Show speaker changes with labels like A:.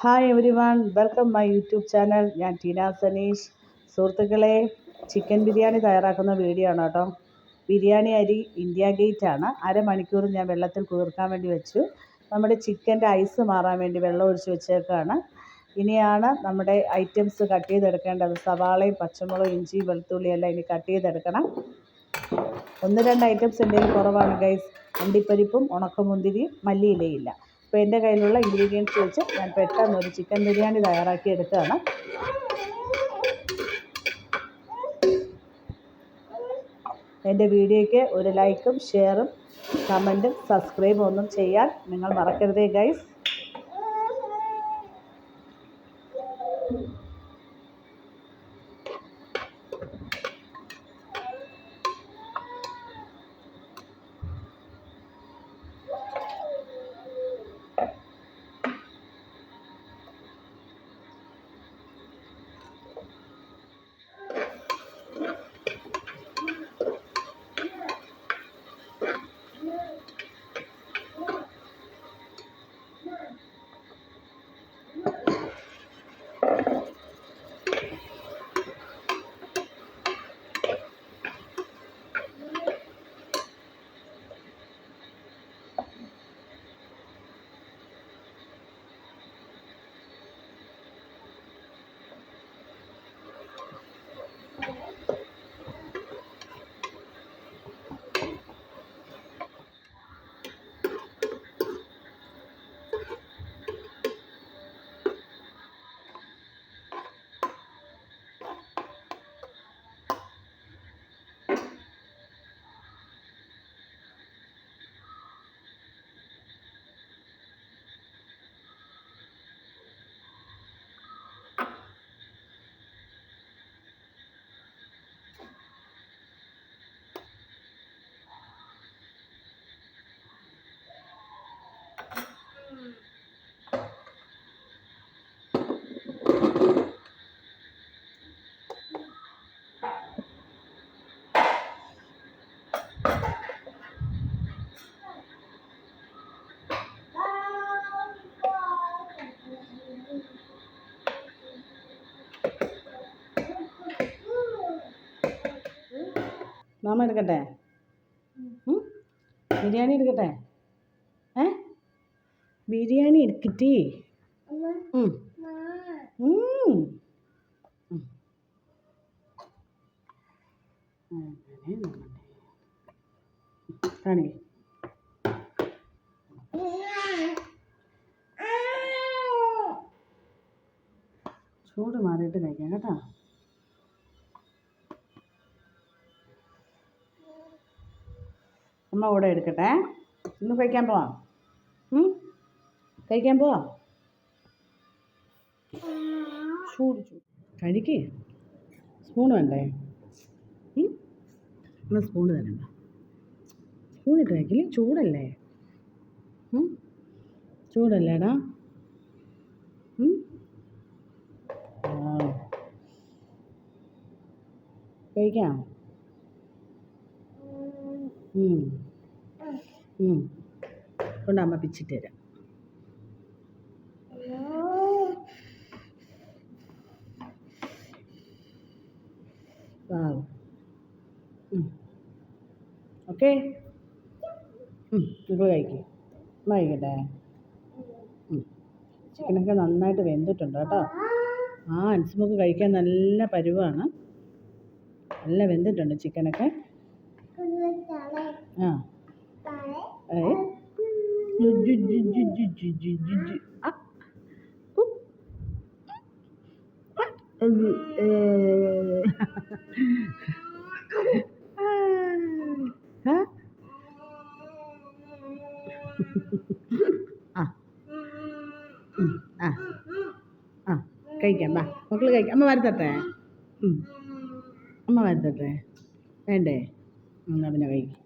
A: Hi every one, welcome my YouTube channel. ഞാൻ ടീന സനീഷ്. സുഹൃത്തുക്കളെ, chicken biryani തയ്യാറാക്കുന്ന വീഡിയോ ആണ് കേട്ടോ. ബിരിയാണി അരി ഇന്ത്യ ഗേറ്റ് ആണ്. അരമണിക്കൂർ ഞാൻ വെള്ളത്തിൽ കുതിർക്കാൻ വേണ്ടി വെച്ചു. നമ്മുടെ ചിക്കൻ്റെ ഐസ് മാറാൻ വേണ്ടി വെള്ളം ഒഴിച്ച് വെച്ചേക്കാണ്. ഇനിയാണ് നമ്മുടെ ഐറ്റംസ് കട്ട് ചെയ്തെടുക്കേണ്ടത്. സവാളയും പച്ചമുളകും ഇഞ്ചി വെളുത്തുള്ളി എല്ലാം ഇനി കട്ട് ചെയ്തെടുക്കണം. 1-2 ഐറ്റംസ് എന്തെങ്കിലും കുറവാണ് ഗൈസ്. അണ്ടിപ്പരിപ്പും ഉണക്കമുന്തിരിയും മല്ലിയിലയില്ല. അപ്പോൾ എൻ്റെ കയ്യിലുള്ള ഇൻഗ്രീഡിയൻസ് വെച്ച് ഞാൻ പെട്ടെന്ന് ഒരു ചിക്കൻ ബിരിയാണി തയ്യാറാക്കി എടുക്കുകയാണ്. എൻ്റെ വീഡിയോയ്ക്ക് ഒരു ലൈക്കും ഷെയറും കമൻറ്റും സബ്സ്ക്രൈബും ഒന്നും ചെയ്യാൻ നിങ്ങൾ മറക്കരുതേ ഗൈസ്. മാമ എടുക്കട്ടെ? ബിരിയാണി എടുക്കട്ടെ? ബിരിയാണി എടുക്കട്ടെ? കാണി ചൂട് മാറിയിട്ട് കഴിക്കാം കേട്ടോ. അമ്മ കൂടെ എടുക്കട്ടെ. ഇന്ന് കഴിക്കാൻ പോവാം. കഴിക്കാൻ പോവാം. ചൂട് കഴിക്കേ. സ്പൂൺ വേണ്ടേ? എന്നാൽ സ്പൂണ് തരണ്ട. സ്പൂണിട്ട് കഴിക്കില്ലേ? ചൂടല്ലേ? ചൂടല്ലേടാ? കഴിക്കാം. കൊണ്ട് അമ്മ പിച്ചിട്ട് തരാം. ഓക്കെ, ഇപ്പോൾ കഴിക്കും. അമ്മ കഴിക്കട്ടെ? ചിക്കനൊക്കെ നന്നായിട്ട് വെന്തിട്ടുണ്ട് കേട്ടോ. അൻസുമൊക്കെ കഴിക്കാൻ നല്ല പരുവാണ്. നല്ല വെന്തിട്ടുണ്ട് ചിക്കനൊക്കെ. കഴിക്കാം. ബാ മക്കൾ കഴിക്കാം. അമ്മ വരുത്തട്ടെ? അമ്മ വരുത്തട്ടെ? വേണ്ടേ? എന്നാൽ പിന്നെ കഴിക്കും.